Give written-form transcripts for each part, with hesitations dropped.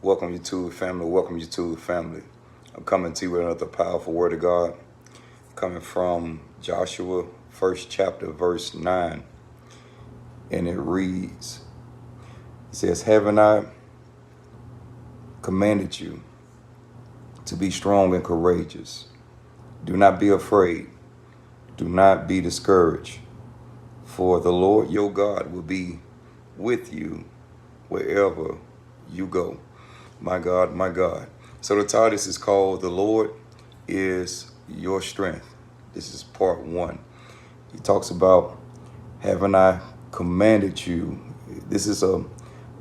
Welcome you to the family. Welcome you to the family. I'm coming to you with another powerful word of God coming from Joshua, first chapter, verse 9. And it reads, it says, haven't I commanded you to be strong and courageous? Do not be afraid. Do not be discouraged. For the Lord your God will be with you wherever you go. My God, my God. So the title is called The Lord is Your Strength. This is part one. He talks about, haven't I commanded you? This is a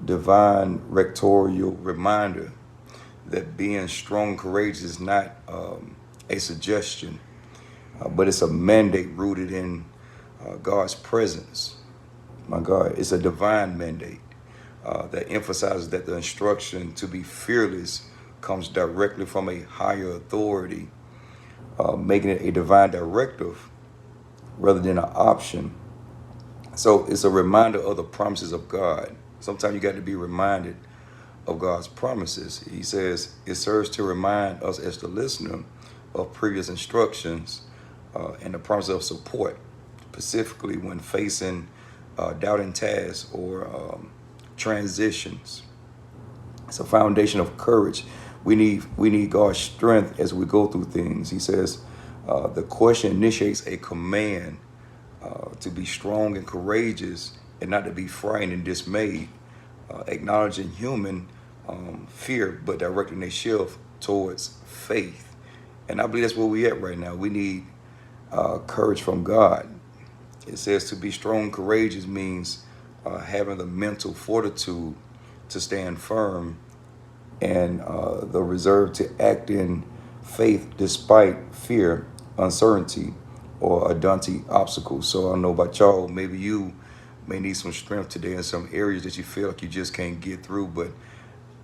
divine rectorial reminder that being strong and courageous is not a suggestion, but it's a mandate rooted in God's presence. My God, it's a divine mandate that emphasizes that the instruction to be fearless comes directly from a higher authority, making it a divine directive rather than an option. So it's a reminder of the promises of God. Sometimes you got to be reminded of God's promises. He says it serves to remind us as the listener of previous instructions and the promise of support, specifically when facing doubting tasks or transitions. It's a foundation of courage. We need God's strength as we go through things. He says the question initiates a command to be strong and courageous and not to be frightened and dismayed, acknowledging human fear, but directing a shift towards faith. And I believe that's where we at right now. We need courage from God. It says to be strong, courageous means having the mental fortitude to stand firm and the reserve to act in faith despite fear, uncertainty, or a daunting obstacle. So I don't know about y'all, maybe you may need some strength today in some areas that you feel like you just can't get through, but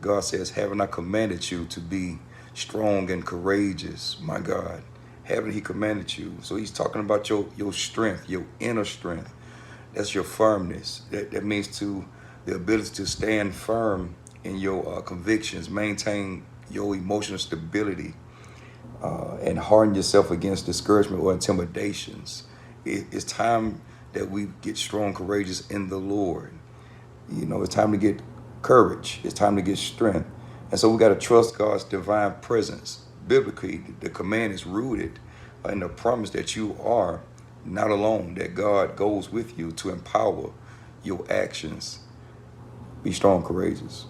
God says, haven't I commanded you to be strong and courageous? My God, haven't He commanded you? So He's talking about your strength, your inner strength. That's your firmness. That means to the ability to stand firm in your convictions, maintain your emotional stability, and harden yourself against discouragement or intimidations. It's time that we get strong, courageous in the Lord. You know, it's time to get courage. It's time to get strength. And so we got to trust God's divine presence. Biblically, the command is rooted in the promise that you are not alone, that God goes with you to empower your actions. Be strong, courageous.